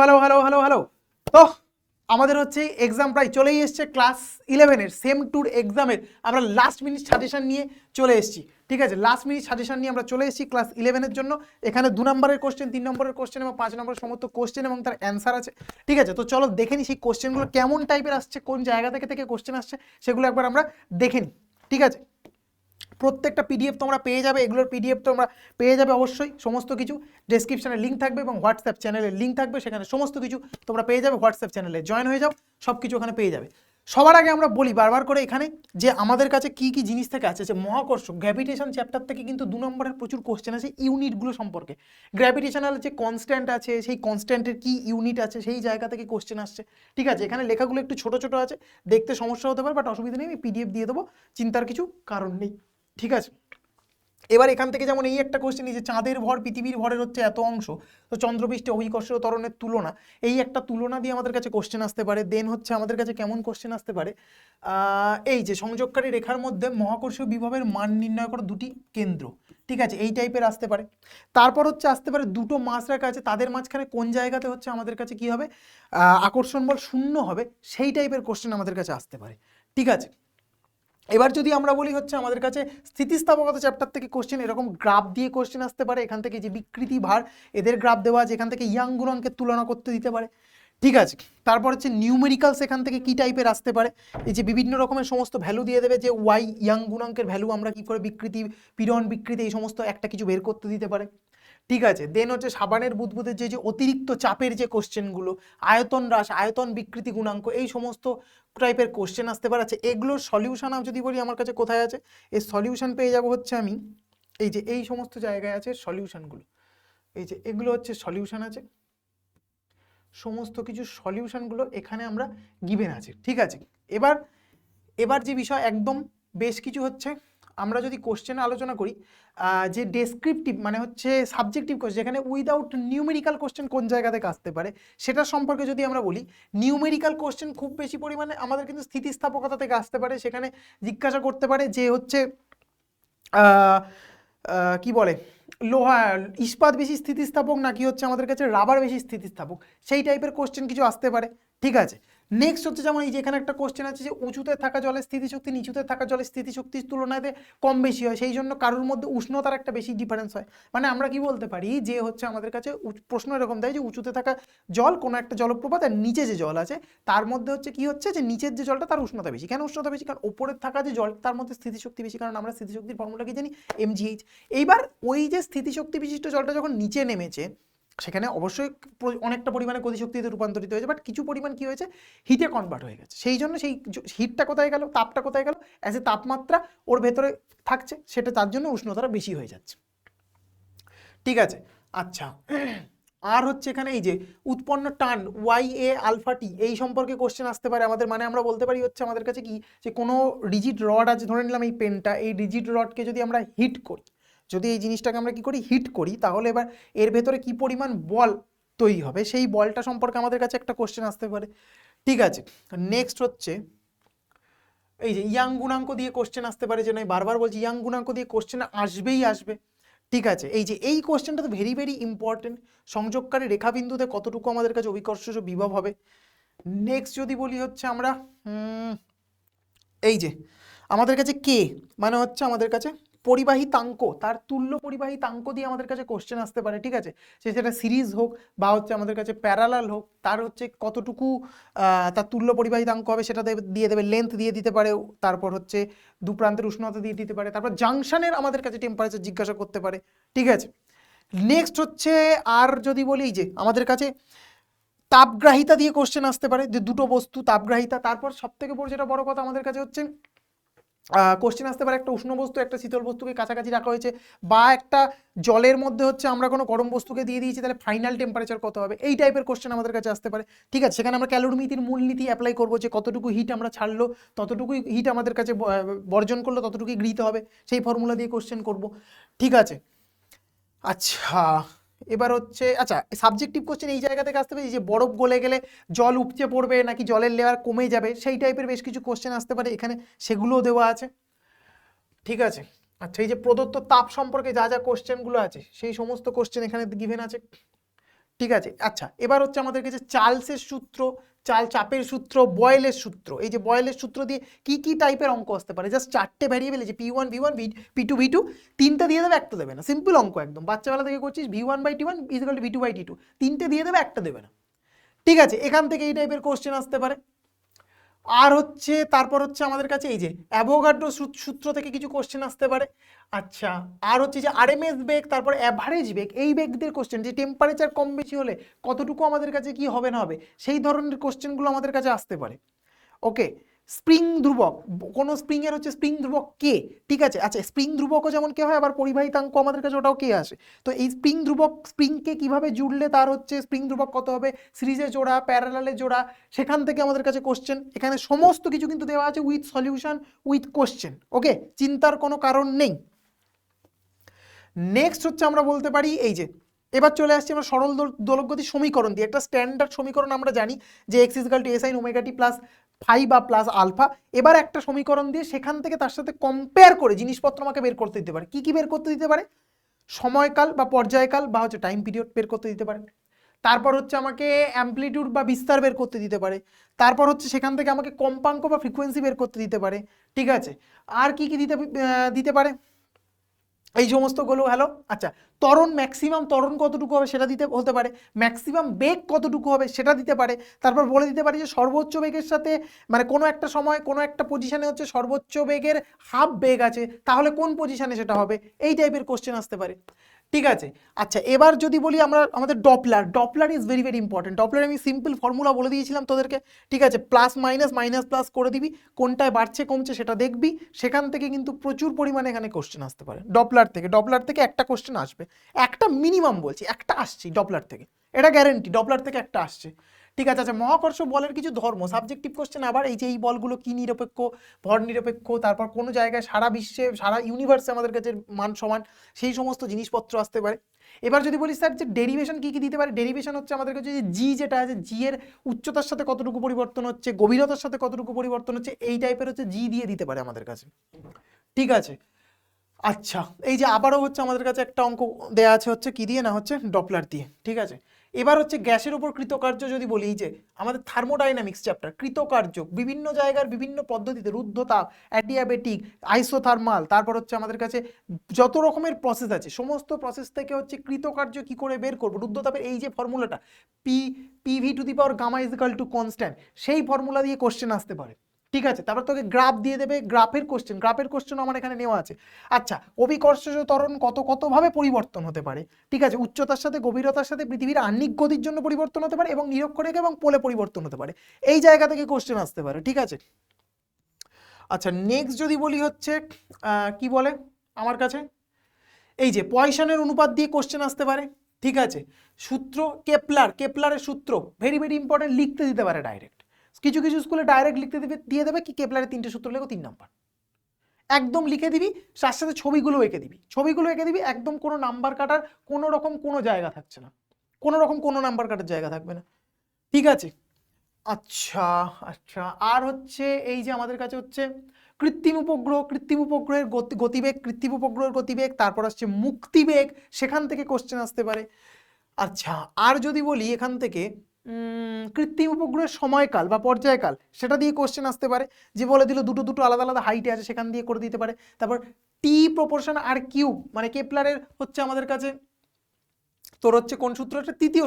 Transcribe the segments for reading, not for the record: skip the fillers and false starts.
Hello hello hello hello hello. তো আমাদের হচ্ছে এক্সাম প্রায় চলেই এসছে, ক্লাস 11-এর সেম টুর এক্সামের আমরা লাস্ট মিনিট সাজেশন নিয়ে চলে এসেছি। ঠিক আছে, লাস্ট মিনিট সাজেশন নিয়ে আমরা চলে এসেছি ক্লাস 11-এর জন্য। এখানে 2 নম্বরের কোশ্চেন, 3 নম্বরের কোশ্চেন এবং 5 নম্বরের সমস্ত কোশ্চেন এবং তার অ্যান্সার আছে। ঠিক আছে, তো চলো দেখে নিই সেই কোশ্চেনগুলো কেমন টাইপের আসছে, কোন জায়গা থেকে থেকে কোশ্চেন আসছে সেগুলো একবার আমরা দেখে নিই। ঠিক আছে, প্রত্যেকটা পিডিএফ তোমরা পেয়ে যাবে, এগুলোর পিডিএফ তোমরা পেয়ে যাবে অবশ্যই। সমস্ত কিছু ডেসক্রিপশনে লিঙ্ক থাকবে এবং হোয়াটসঅ্যাপ চ্যানেলের লিঙ্ক থাকবে, সেখানে সমস্ত কিছু তোমরা পেয়ে যাবে। হোয়াটসঅ্যাপ চ্যানেলে জয়েন হয়ে যাও, সব কিছু ওখানে পেয়ে যাবে। সবার আগে আমরা বলি বারবার করে এখানে যে আমাদের কাছে কি কি জিনিস থেকে আছে, যে মহাকর্ষ গ্র্যাভিটেশন চ্যাপ্টার থেকে কিন্তু 2 নম্বরের প্রচুর কোশ্চেন আছে ইউনিটগুলো সম্পর্কে। গ্র্যাভিটেশনাল যে কনস্ট্যান্ট আছে, সেই কনস্ট্যান্টের কি ইউনিট আছে, সেই জায়গা থেকে কোশ্চেন আসছে। ঠিক আছে, এখানে লেখাগুলো একটু ছোট ছোট আছে, দেখতে সমস্যা হতে পারে, বাট অসুবিধা নেই, আমি পিডিএফ দিয়ে দেবো, চিন্তার কিছু কারণ নেই। ঠিক আছে, এবার এখান থেকে যেমন এই একটা কোশ্চেন, এই যে চাঁদের ভর পৃথিবীর ভরের হচ্ছে এত অংশ, তো চন্দ্রপৃষ্ঠে অভিকর্ষীয় ত্বরণের তুলনা, এই একটা তুলনা দিয়ে আমাদের কাছে কোশ্চেন আসতে পারে। দেন হচ্ছে আমাদের কাছে কেমন কোশ্চেন আসতে পারে, এই যে সংযোগকারী রেখার মধ্যে মহাকর্ষীয় বিভবের মান নির্ণয় করা দুটি কেন্দ্র। ঠিক আছে, এই টাইপের আসতে পারে। তারপর হচ্ছে আসতে পারে দুটো মাস রেখা আছে, তাদের মাঝখানে কোন জায়গাতে হচ্ছে আমাদের কাছে কি হবে, আকর্ষণ বল শূন্য হবে, সেই টাইপের কোশ্চেন আমাদের কাছে আসতে পারে। ঠিক আছে, এবার যদি আমরা বলি হচ্ছে আমাদের কাছে স্থিতিস্থাপকতা চ্যাপ্টার থেকে কোশ্চেন এরকম গ্রাফ দিয়ে কোশ্চেন আসতে পারে। এখান থেকে যে বিকৃতি ভার এদের গ্রাফ দেওয়া আছে, এখান থেকে ইয়াং গুণাঙ্কের তুলনা করতে দিতে পারে। ঠিক আছে, তারপর হচ্ছে নিউমেরিক্যালস এখান থেকে কি টাইপের আসতে পারে, এই যে বিভিন্ন রকমের সমস্ত ভ্যালু দিয়ে দেবে, যে ওয়াই ইয়াং গুণাঙ্কের ভ্যালু আমরা কি করে বিকৃতি, পীড়ন বিকৃতি, এই সমস্ত একটা কিছু বের করতে দিতে পারে। ঠিক আছে, দেন হচ্ছে সাবানের বুদবুদের যে অতিরিক্ত চাপের যে কোশ্চেনগুলো, আয়তন হ্রাস, আয়তন বিকৃতি গুণাঙ্ক, এই সমস্ত টাইপের কোশ্চেন আসতে পারে। আছে এগুলোর সলিউশন যদি বলি আমার কাছে কোথায় আছে, এই সলিউশন পেয়ে যাব হচ্ছে আমি এই যে এই সমস্ত জায়গায় আছে সলিউশনগুলো, এই যে এগুলো হচ্ছে সলিউশন আছে, সমস্ত কিছু সলিউশনগুলো এখানে আমরা গিভেন আছে। ঠিক আছে, এবার এবার যে বিষয় একদম বেশ কিছু হচ্ছে, আমরা যদি কোশ্চেন আলোচনা করি, যে ডেসক্রিপটিভ মানে হচ্ছে সাবজেক্টিভ কোশ্চেন, যেখানে উইদাউট নিউমেরিক্যাল কোশ্চেন কোন জায়গা থেকে আসতে পারে সেটা সম্পর্কে যদি আমরা বলি, নিউমেরিক্যাল কোশ্চেন খুব বেশি পরিমাণে আমাদের কিন্তু স্থিতিস্থাপকতা থেকে আসতে পারে। সেখানে জিজ্ঞাসা করতে পারে যে হচ্ছে কি বলে, লোহা ইস্পাত বেশি স্থিতিস্থাপক নাকি হচ্ছে আমাদের কাছে রাবার বেশি স্থিতিস্থাপক, সেই টাইপের কোশ্চেন কিছু আসতে পারে। ঠিক আছে, নেক্সট হচ্ছে যেমন এই যে এখানে একটা কোশ্চেন আছে যে উঁচুতে থাকা জলের স্থিতিশক্তি নিচুতে থাকা জলের স্থিতিশক্তির তুলনায় কম বেশি হয়, সেই জন্য কারোর মধ্যে উষ্ণতার একটা বেশি ডিফারেন্স হয়। মানে আমরা কি বলতে পারি যে হচ্ছে আমাদের কাছে প্রশ্ন এরকম দেয় যে উঁচুতে থাকা জল কোনো একটা জলপ্রপাত আর নিচে যে জল আছে তার মধ্যে হচ্ছে কি হচ্ছে, যে নিচের যে জলটা তার উষ্ণতা বেশি। কেন উষ্ণতা বেশি? কারণ ওপরের থাকা যে জল তার মধ্যে স্থিতিশক্তি বেশি, কারণ আমরা স্থিতিশক্তির ফর্মুলা কি জানি, mgh। এইবার ওই যে স্থিতিশক্তি বিশিষ্ট জলটা যখন নিচে নেমেছে, সেখানে অবশ্যই অনেকটা পরিমাণে গতিশক্তিতে রূপান্তরিত হয়েছে, বাট কিছু পরিমাণ কি হয়েছে, হিটে কনভার্ট হয়ে গেছে। সেই জন্য সেই হিটটা কোথায় গেল, তাপটা কোথায় গেল, অ্যাজ এ তাপমাত্রা ওর ভেতরে থাকছে, সেটা তার জন্য উষ্ণতাটা বেশি হয়ে যাচ্ছে। ঠিক আছে, আচ্ছা, আর হচ্ছে এখানে এই যে উৎপন্ন টান ওয়াই এ আলফা টি, এই সম্পর্কে কোশ্চেন আসতে পারে আমাদের। মানে আমরা বলতে পারি হচ্ছে আমাদের কাছে কি, যে কোনো রিজিড রড আছে, ধরে নিলাম এই পেনটা, এই রিজিড রডকে যদি আমরা হিট করি, যদি এই জিনিসটাকে আমরা কি করি, হিট করি, তাহলে এবার এর ভেতরে কি পরিমাণ বল তৈরি হবে, সেই বলটা সম্পর্কে আমাদের কাছে একটা কোশ্চেন আসতে পারে। ঠিক আছে, নেক্সট হচ্ছে এই যে ইয়াং গুণাঙ্ক দিয়ে কোশ্চেন আসতে পারে, যে নয় বারবার বলছি ইয়াং গুণাঙ্ক দিয়ে কোশ্চেন আসবেই আসবে। ঠিক আছে, এই যে এই কোশ্চেনটা তো ভেরি ভেরি ইম্পর্টেন্ট, সংযোগকারী রেখাবিন্দুতে কতটুকু আমাদের কাছে অভিকর্ষজ বিভব হবে। নেক্সট যদি বলি হচ্ছে আমরা এই যে আমাদের কাছে কে মানে হচ্ছে আমাদের কাছে পরিবাহিতাঙ্ক, তার তুল্য পরিবাহিতাঙ্ক দিয়ে আমাদের কাছে কোশ্চেন আসতে পারে। ঠিক আছে, সেটা সিরিজ হোক বা হচ্ছে আমাদের কাছে প্যারালাল হোক, তার হচ্ছে কতটুকু তার তুল্য পরিবাহিতাঙ্ক হবে সেটা দিয়ে দেবে, লেন্থ দিয়ে দিতে পারে, তারপর হচ্ছে দু প্রান্তের উষ্ণতা দিয়ে দিতে পারে, তারপর জাংশনের আমাদের কাছে টেম্পারেচার জিজ্ঞাসা করতে পারে। ঠিক আছে, নেক্সট হচ্ছে আর যদি বলি যে আমাদের কাছে তাপগ্রাহিতা দিয়ে কোশ্চেন আসতে পারে, যে দুটো বস্তু তাপগ্রাহিতা। তারপর সব থেকে বড় যেটা বড় কথা আমাদের কাছে হচ্ছে কোশ্চেন আসতে পারে একটা উষ্ণ বস্তু একটা শীতল বস্তুকে কাছাকাছি রাখা হয়েছে, বা একটা জলের মধ্যে হচ্ছে আমরা কোনো গরম বস্তুকে দিয়ে দিয়েছি, তাহলে ফাইনাল টেম্পারেচার কত হবে, এই টাইপের কোশ্চেন আমাদের কাছে আসতে পারে। ঠিক আছে, সেখানে আমরা ক্যালোরিমিতির মূলনীতি অ্যাপ্লাই করবো, যে কতটুকু হিট আমরা ছাড়লো ততটুকুই হিট আমাদের কাছে বর্জন করলো ততটুকুই গৃহীত হবে, সেই ফর্মুলা দিয়ে কোশ্চেন করব। ঠিক আছে, আচ্ছা, এবার হচ্ছে আচ্ছা সাবজেক্টিভ কোশ্চেন এই জায়গা থেকে আসতে পারে, যে বরফ গলে গেলে জল উপচে পড়বে নাকি জলের লেয়ার কমে যাবে, সেই টাইপের বেশ কিছু কোশ্চেন আসতে পারে, এখানে সেগুলোও দেওয়া আছে। ঠিক আছে, আচ্ছা, এই যে প্রদত্ত তাপ সম্পর্কে যা যা কোশ্চেনগুলো আছে সেই সমস্ত কোশ্চেন এখানে গিভেন আছে। ঠিক আছে। আচ্ছা, এবার হচ্ছে আমাদের কাছে চার্লসের সূত্র, চাপের সূত্র, বয়েলের সূত্র। এই যে বয়েলের সূত্র দিয়ে কি কি টাইপের অঙ্ক আসতে পারে, জাস্ট 4টে ভ্যারিয়েবল, যে P1 V1 P2 V2, 3টে দিয়ে দেবে, একটা দেবে না। সিম্পল অঙ্ক একদম, বাচ্চাবেলা থেকে করছিস, V1/T1 = V2/T2, 3টে দিয়ে দেবে, একটা দেবে না। ঠিক আছে, এখান থেকে এই টাইপের কোশ্চেন আসতে পারে। আর হচ্ছে তারপর হচ্ছে আমাদের কাছে এই যে অ্যাভোগাড্রো সূত্র থেকে কিছু কোশ্চেন আসতে পারে। আচ্ছা, আর হচ্ছে যে আরএমএস বেগ, তারপর অ্যাভারেজ বেগ, এই বেগদের কোশ্চেন, যে টেম্পারেচার কম বেশি হলে কতটুকু আমাদের কাছে কি হবে না হবে, সেই ধরনের কোশ্চেনগুলো আমাদের কাছে আসতে পারে। ওকে, স্প্রিং ধ্রুবক, কোনো স্প্রিং এর হচ্ছে স্প্রিং ধ্রুবক কে, ঠিক আছে। আচ্ছা, স্প্রিং ধ্রুবকও যেমন কে হয়, আবার পরিবাহিতাঙ্ক আমাদের কাছে ওটাও কে আসে। তো এই স্প্রিং ধ্রুবক, স্প্রিংকে কিভাবে জুড়লে তার হচ্ছে স্প্রিং ধ্রুবক কত হবে, সিরিজে জোড়া, প্যারালালে জোড়া, সেখান থেকে আমাদের কাছে কোশ্চেন, এখানে সমস্ত কিছু কিন্তু দেওয়া আছে উইথ সলিউশন, উইথ কোশ্চেন। ওকে, চিন্তার কোনো কারণ নেই। নেক্সট হচ্ছে আমরা বলতে পারি এই যে, এবার চলে আসছি আমরা সরল দোলকগতি সমীকরণ দিয়ে। একটা স্ট্যান্ডার্ড সমীকরণ আমরা জানি যে x = a sin ωt plus phi বা প্লাস আলফা। এবার একটা সমীকরণ দিয়ে সেখান থেকে তার সাথে কম্পেয়ার করে জিনিসপত্র আমাকে বের করতে দিতে পারে। কি কি বের করতে দিতে পারে, সময়কাল বা পর্যায়কাল বা হচ্ছে টাইম পিরিয়ড বের করতে দিতে পারে। তারপর হচ্ছে আমাকে অ্যাম্পলিটিউড বা বিস্তার বের করতে দিতে পারে। তারপর হচ্ছে সেখান থেকে আমাকে কম্পাঙ্ক বা ফ্রিকোয়েন্সি বের করতে দিতে পারে। ঠিক আছে, আর কি কি দিতে পারে, এই সমস্তগুলো হ্যালো। আচ্ছা, ত্বরণ, ম্যাক্সিমাম ত্বরণ কতটুকু হবে সেটা হতে পারে, ম্যাক্সিমাম বেগ কতটুকু হবে সেটা দিতে পারে। তারপর বলে দিতে পারে যে সর্বোচ্চ বেগের সাথে, মানে কোনো একটা সময় কোনো একটা পজিশনে হচ্ছে সর্বোচ্চ বেগের হাফ বেগ আছে, তাহলে কোন পজিশনে সেটা হবে, এই টাইপের কোশ্চেন আসতে পারে। ঠিক আছে। আচ্ছা, এবার যদি বলি আমরা আমাদের Doppler is very very important. Doppler আমি সিম্পল ফর্মুলা বলে দিয়েছিলাম তোদেরকে। ঠিক আছে, প্লাস মাইনাস, মাইনাস প্লাস করে দিবি, কোনটায় বাড়ছে কমছে সেটা দেখবি, সেখান থেকে কিন্তু প্রচুর পরিমাণে এখানে কোশ্চেন আসতে পারে। ডপলার থেকে একটা কোশ্চেন আসবে, একটা মিনিমাম বলছি, একটা আসছে ডপলার থেকে, এটা গ্যারেন্টি, ডপলার থেকে একটা আসছে। ঠিক আছে। আচ্ছা, মহাকর্ষ বলের কিছু ধর্ম, সাবজেক্টিভ কোশ্চেন আবার, এই যে এই বলগুলো কি নিরপেক্ষ, ভর নিরপেক্ষ, তারপর কোনো জায়গায় সারা বিশ্বে, সারা ইউনিভার্সে আমাদের কাছে মান সমান, সেই সমস্ত জিনিসপত্র আসতে পারে। এবার যদি বলি স্যার যে ডেরিভেশন কি কি দিতে পারে, ডেরিভেশন হচ্ছে আমাদের কাছে যে জি যেটা আছে, জি এর উচ্চতার সাথে কতটুকু পরিবর্তন হচ্ছে, গভীরতার সাথে কতটুকু পরিবর্তন হচ্ছে, এই টাইপের হচ্ছে জি দিয়ে দিতে পারে আমাদের কাছে। ঠিক আছে। আচ্ছা, এই যে আবারও হচ্ছে আমাদের কাছে একটা অঙ্ক দেয়া আছে, হচ্ছে কি দিয়ে না, হচ্ছে ডপলার দিয়ে। ঠিক আছে, এবার হচ্ছে গ্যাসের উপর কৃতকার্য যদি বলি, এই যে আমাদের থার্মোডাইনামিক্স চ্যাপ্টার, কৃতকার্য বিভিন্ন জায়গার বিভিন্ন পদ্ধতিতে, রুদ্ধতাপ, অ্যাডিয়াবেটিক, আইসোথার্মাল, তারপর হচ্ছে আমাদের কাছে যত রকমের প্রসেস আছে, সমস্ত প্রসেস থেকে হচ্ছে কৃতকার্য কি করে বের করবো, রুদ্ধতাপের এই যে ফর্মুলাটা PV⁴ কনস্ট্যান্ট, সেই ফর্মুলা দিয়ে কোশ্চেন আসতে পারে। ঠিক আছে, তারপর তোকে গ্রাফ দিয়ে দেবে, গ্রাফের কোশ্চেন আমার এখানে নেওয়া আছে। আচ্ছা, অভিকর্ষজ ত্বরণ কতভাবে পরিবর্তন হতে পারে। ঠিক আছে, উচ্চতার সাথে গভীরতার সাথে পৃথিবীর আহ্নিক গতির জন্য পরিবর্তন হতে পারে, এবং নিরক্ষরেখা এবং পোলে পরিবর্তন হতে পারে, এই জায়গা থেকে কোশ্চেন আসতে পারে। ঠিক আছে। আচ্ছা, নেক্সট যদি বলি হচ্ছে কি বলে আমার কাছে, এই যে পয়সনের অনুপাত দিয়ে কোশ্চেন আসতে পারে। ঠিক আছে, সূত্র কেপলারের সূত্র ভেরি ভেরি ইম্পর্টেন্ট, লিখতে দিতে পারে ডাইরেক্ট, কিছু কিছু স্কুলে ডাইরেক্ট লিখতে দিয়ে দেবে কি কেপলারের 3টে সূত্র লেখো 3 নাম্বার, একদম লিখে দিবি, তার সাথে ছবিগুলো এঁকে দিবি, একদম কোনো নাম্বার কাটার কোনো রকম কোনো জায়গা থাকছে না, কোনো রকম কোনো নাম্বার কাটার জায়গা থাকবে না। ঠিক আছে। আচ্ছা আচ্ছা, আর হচ্ছে এই যে আমাদের কাছে হচ্ছে কৃত্রিম উপগ্রহের গতিবেগ, কৃত্রিম উপগ্রহের গতিবেগ, তারপর আসছে মুক্তিবেগ, সেখান থেকে কোশ্চেন আসতে পারে। আচ্ছা, আর যদি বলি এখান থেকে কৃত্রিম উপগ্রহের সময়কাল বা পর্যায়কাল, সেটা দিয়ে কোশ্চেন আসতে পারে, যে বলে দিল দুটো আলাদা আলাদা হাইটে আছে, সেখান দিয়ে করে দিতে পারে। তারপর টি প্রপোর্শন আর কিউব, মানে কেপলারের হচ্ছে আমাদের কাছে তোর হচ্ছে কোন সূত্রটা, তৃতীয়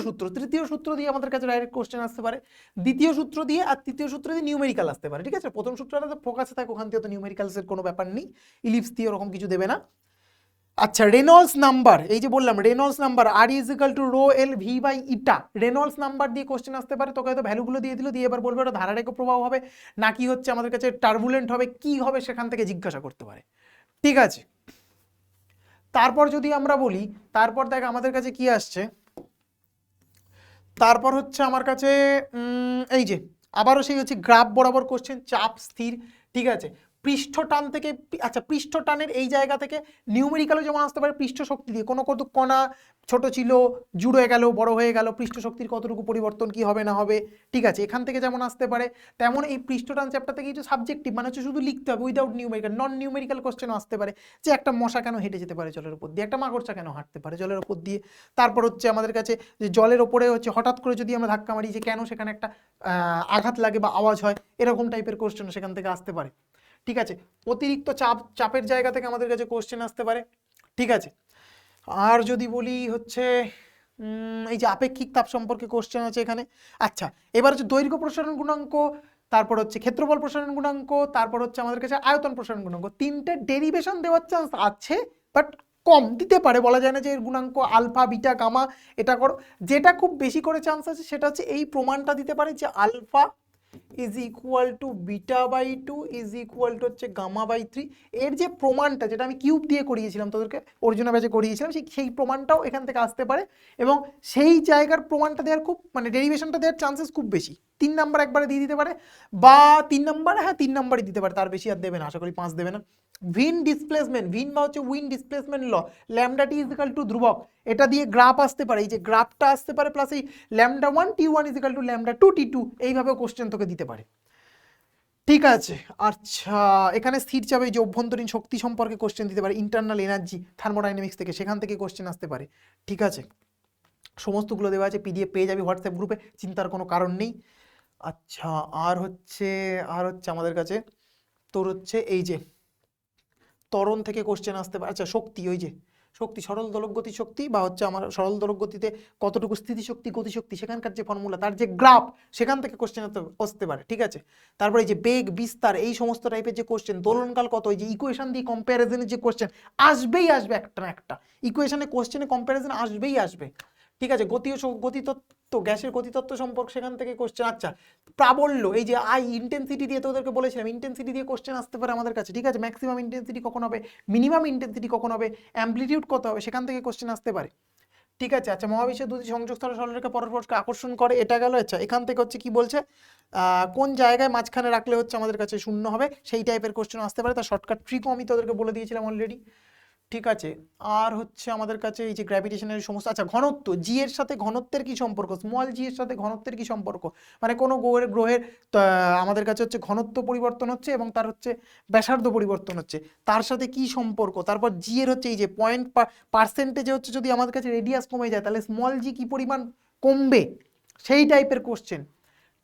সূত্র দিয়ে আমাদের কাছে ডাইরেক্ট কোশ্চেন আসতে পারে, দ্বিতীয় সূত্র দিয়ে আর তৃতীয় সূত্র দিয়ে নিউমেরিক্যাল আসতে পারে। ঠিক আছে, প্রথম সূত্রটা তো ফোকাসে থাকে, ওখান থেকে তো নিউমেরিক্যালসের কোনো ব্যাপার নেই, ইলিপস দিয়ে ওরকম কিছু দেবে না। আচ্ছা, রেনল্ডস নাম্বার, এই যে বললাম Reynolds number R = ρl v/η, Reynolds number দিয়ে কোশ্চেন আসতে পারে। তোকে হয়তো ভ্যালুগুলো দিয়ে দিল, দিয়ে এবার বলবে ওটা ধারারেখ প্রবাহ হবে নাকি হচ্ছে আমাদের কাছে টার্বুলেন্ট হবে, কি হবে সেখান থেকে জিজ্ঞাসা করতে পারে। ঠিক আছে, তারপর যদি আমরা বলি, তারপর দেখ আমাদের কাছে কি আসছে, তারপর হচ্ছে আমার কাছে এই যে আবারও সেই হচ্ছে গ্রাফ বরাবর কোশ্চেন, চাপ স্থির। ঠিক আছে, পৃষ্ঠ টান থেকে, আচ্ছা পৃষ্ঠ টানের এই জায়গা থেকে নিউমেরিক্যালও যেমন আসতে পারে পৃষ্ঠ শক্তি দিয়ে, কোনো কত কণা ছোট ছিল জুড়ে গেল বড় হয়ে গেল, পৃষ্ঠ শক্তির কতটুকু পরিবর্তন কি হবে না হবে, ঠিক আছে, এখান থেকে যেমন আসতে পারে তেমন এই পৃষ্ঠ টান চ্যাপ্টার থেকে কিছু সাবজেক্টিভ মানে হচ্ছে শুধু লিখতে হবে উইদাউট নিউমেরিক্যাল, নন নিউমেরিক্যাল কোশ্চেনও আসতে পারে, যে একটা মশা কেন হেঁটে যেতে পারে জলের উপর দিয়ে, একটা মাকড়সা কেন হাঁটতে পারে জলের উপর দিয়ে। তারপর হচ্ছে আমাদের কাছে যে জলের ওপরে হচ্ছে হঠাৎ করে যদি আমরা ধাক্কা মারি যে কেন সেখানে একটা আঘাত লাগে বা আওয়াজ হয়, এরকম টাইপের কোশ্চেন সেখান থেকে আসতে পারে, ঠিক আছে। অতিরিক্ত চাপের জায়গা থেকে আমাদের কাছে কোশ্চেন আসতে পারে, ঠিক আছে। আর যদি বলি হচ্ছে এই যে আপেক্ষিক তাপ সম্পর্কে কোশ্চেন আছে এখানে। আচ্ছা এবার হচ্ছে দৈর্ঘ্য প্রসারণ গুণাঙ্ক, তারপর হচ্ছে ক্ষেত্রফল প্রসারণ গুণাঙ্ক, তারপর হচ্ছে আমাদের কাছে আয়তন প্রসারণ গুণাঙ্ক, তিনটে ডেরিভেশন দেওয়ার চান্স আছে, বাট কম দিতে পারে, বলা যায় না যে এর গুণাঙ্ক আলফা বিটা গামা এটা করো। যেটা খুব বেশি করে চান্স আছে সেটা হচ্ছে এই প্রমাণটা দিতে পারে যে alpha is equal to beta by two is equal to হচ্ছে গামা বাই 3, এর যে প্রমাণটা যেটা আমি কিউব দিয়ে করিয়েছিলাম তোদেরকে অরিজিনাল ব্যাচে করিয়েছিলাম, সেই প্রমাণটাও এখান থেকে আসতে পারে, এবং সেই জায়গার প্রমাণটা দেওয়ার খুব মানে ডেরিভেশনটা দেওয়ার চান্সেস খুব বেশি। 3 নাম্বার একবারে দিয়ে দিতে পারে, বা 3 নাম্বার, হ্যাঁ 3 নাম্বারই দিতে পারে, তার বেশি আর দেবে না, আশা করি 5 দেবে না। ভিন ডিসপ্লেসমেন্ট, ভিন বা হচ্ছে Wien displacement law, lambda T is equal to ধ্রুবক, এটা দিয়ে গ্রাফ আসতে পারে, এই যে গ্রাফটা আসতে পারে, প্লাস এই ল্যামডা 1 টি1 ইজ ইকুয়াল টু ল্যামডা 2 টি2, এইভাবে কোশ্চেন তোকে দিতে পারে, ঠিক আছে। আচ্ছা এখানে স্থির চাপে যে অভ্যন্তরীণ শক্তি সম্পর্কে কোশ্চেন দিতে পারে, ইন্টারনাল এনার্জি থার্মোডাইনামিক্স থেকে, সেখান থেকে কোশ্চেন আসতে পারে, ঠিক আছে। সমস্তগুলো দেওয়া আছে, পিডিএফ পেয়ে যাবি হোয়াটসঅ্যাপ গ্রুপে, চিন্তার কোনো কারণ নেই। আচ্ছা আর হচ্ছে আমাদের কাছে তোর হচ্ছে এই যে ত্বরণ থেকে কোশ্চেন আসতে পারে, আচ্ছা শক্তি, ওই যে শক্তি সরল দোলক গতি শক্তি বা হচ্ছে আমার সরল দোলক গতিতে কতটুকু স্থিতিশক্তি গতিশক্তি সেখানকার যে ফর্মুলা তার যে গ্রাফ সেখান থেকে কোশ্চেন আসতে পারে, ঠিক আছে। তারপরে এই যে বেগ বিস্তার এই সমস্ত টাইপের যে কোশ্চেন, দোলনকাল কত, এই যে ইকুয়েশন দিয়ে কম্প্যারিজনের যে কোশ্চেন আসবেই আসবে, একটা না একটা ইকুয়েশনে কোশ্চেনে কম্প্যারিজন আসবেই আসবে, ঠিক আছে। গতিতত্ত্ব গ্যাসের গতিতত্ত্ব সম্পর্ক সেখান থেকে কোশ্চেন। আচ্ছা প্রাবল্য, এই যে ইন্টেন্সিটি দিয়ে তোদেরকে বলেছিলাম, ইন্টেন্সিটি দিয়ে কোশ্চেন আসতে পারে আমাদের কাছে, ঠিক আছে। ম্যাক্সিমাম ইন্টেন্সিটি কখন হবে, মিনিমাম ইন্টেন্সিটি কখন হবে, অ্যাম্প্লিটিউড কত হবে, সেখান থেকে কোশ্চেন আসতে পারে, ঠিক আছে। আচ্ছা মহাবিশ্বের দুটি সংযোগ স্থলে সরলরেখা পরস্পরকে আকর্ষণ করে, এটা গেল। আচ্ছা এখান থেকে হচ্ছে কি বলছে, কোন জায়গায় মাঝখানে রাখলে হচ্ছে আমাদের কাছে শূন্য হবে, সেই টাইপের কোশ্চেন আসতে পারে, তার শর্টকাট ট্রিকও আমি তোদেরকে বলে দিয়েছিলাম অলরেডি, ঠিক আছে। আর হচ্ছে আমাদের কাছে এই যে গ্র্যাভিটেশনের সমস্ত, আচ্ছা ঘনত্ব, জি এর সাথে ঘনত্বের কি সম্পর্ক, স্মল জি এর সাথে ঘনত্বের কি সম্পর্ক, মানে কোনো গ্রহের আমাদের কাছে হচ্ছে ঘনত্ব পরিবর্তন হচ্ছে এবং তার হচ্ছে ব্যাসার্ধ পরিবর্তন হচ্ছে, তার সাথে কি সম্পর্ক। তারপর জি এর হচ্ছে এই যে পয়েন্ট পার্সেন্টেজে হচ্ছে যদি আমাদের কাছে রেডিয়াস কমে যায় তাহলে স্মল জি কি পরিমাণ কমবে, সেই টাইপের কোশ্চেন,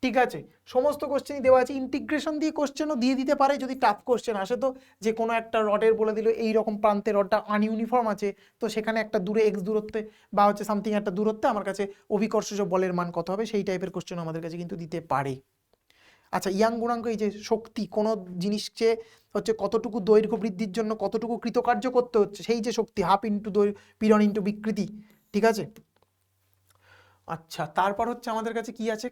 ঠিক আছে। সমস্ত কোশ্চেনই দেওয়া আছে, ইন্টিগ্রেশন দিয়ে কোশ্চেনও দিয়ে দিতে পারে যদি টাফ কোশ্চেন আসে, তো যে কোনো একটা রডের বলে দিল এই রকম প্রান্তে রডটা আনইউনিফর্ম আছে, তো সেখানে একটা দূরে এক্স দূরত্বে বা হচ্ছে সামথিং একটা দূরত্বে আমার কাছে অভিকর্ষজ বলের মান কত হবে, সেই টাইপের কোশ্চেন আমাদের কাছে কিন্তু দিতে পারে। আচ্ছা ইয়াং গুণাঙ্ক, এই যে শক্তি, কোনো জিনিসকে হচ্ছে কতটুকু দৈর্ঘ্য বৃদ্ধির জন্য কতটুকু কৃতকার্য করতে হচ্ছে, সেই যে শক্তি হাফ ইন্টু পীড়ন ইন্টু বিকৃতি, ঠিক আছে। আচ্ছা তারপর হচ্ছে আমাদের কাছে কি আছে,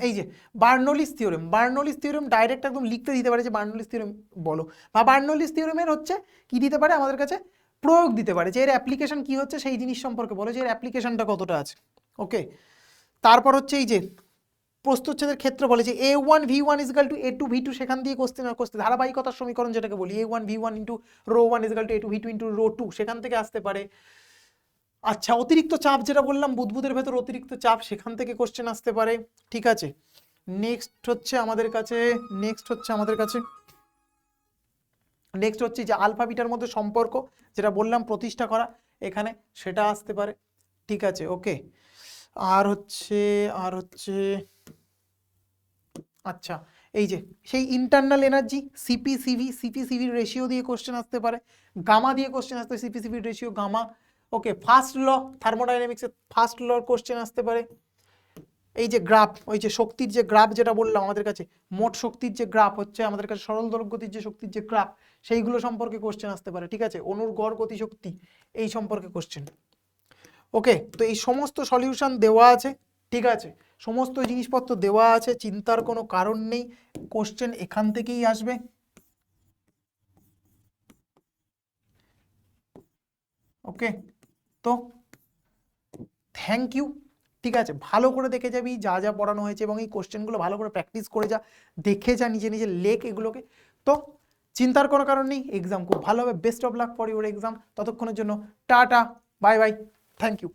এই যে বার্নৌলিস থিওরেম, বার্নৌলিস থিওরেম ডাইরেক্ট একদম লিখতে দিতে পারে যে বার্নৌলিস থিওরেম বলো, বা বার্নৌলিস থিওরেমের হচ্ছে কি দিতে পারে আমাদের কাছে, প্রয়োগ দিতে পারে, যে এর অ্যাপ্লিকেশন কি হচ্ছে সেই জিনিস সম্পর্কে বলে, যে এর অ্যাপ্লিকেশনটা কতটা আছে, ওকে। তারপর হচ্ছে এই যে প্রস্থচ্ছেদের ক্ষেত্র বলে যে a1v1 = a2 v2, সেখান দিয়ে কোশ্চেন ধারাবাহিকতার সমীকরণ যেটাকে বলি a1v1 * ρ1 = a2 v2 * ρ2, সেখান থেকে আসতে পারে। আচ্ছা অতিরিক্ত চাপ যেটা বললাম বুদবুদের ভেতর অতিরিক্ত চাপ, সেখান থেকে কোশ্চেন আসতে পারে, ঠিক আছে। নেক্সট হচ্ছে আমাদের কাছে যে আলফা বিটার মধ্যে সম্পর্ক যেটা বললাম প্রতিষ্ঠা করা এখানে, সেটা আসতে পারে, ঠিক আছে, ওকে। আর হচ্ছে আচ্ছা এই যে সেই ইন্টারনাল এনার্জি সিপিসিভির রেশিও দিয়ে কোশ্চেন আসতে পারে, গামা দিয়ে কোশ্চেন আসতে পারে, সিপিসিভির রেশিও গামা, ওকে। ফার্স্ট ল থার্মোডাইনামিক্সের ফার্স্ট লর কোশ্চেন আসতে পারে। এই যে গ্রাফ, ওই যে শক্তির যে গ্রাফ যেটা বললাম আমাদের কাছে, মোট শক্তির যে গ্রাফ হচ্ছে আমাদের কাছে সরল দোলক গতির যে শক্তির যে গ্রাফ, সেইগুলো সম্পর্কে কোশ্চেন আসতে পারে, ঠিক আছে। অণুর গড় গতিশক্তি এই সম্পর্কে কোশ্চেন, ওকে। তো এই সমস্ত সলিউশন দেওয়া আছে, ঠিক আছে, সমস্ত জিনিসপত্র দেওয়া আছে, চিন্তার কোনো কারণ নেই, কোশ্চেন এখান থেকেই আসবে, ওকে। তো থ্যাংক ইউ, ঠিক আছে, ভালো করে দেখে যাবি যা যা পড়ানো হয়েছে এবং এই কোশ্চেনগুলো ভালো করে প্র্যাকটিস করে যা, দেখে যা, নিজে নিজে লেখ এগুলোকে। তো চিন্তার কোনো কারণ নেই, এক্সাম খুব ভালো হবে। Best of luck for your exam. ততক্ষণের জন্য টাটা, বাই বাই, থ্যাংক ইউ।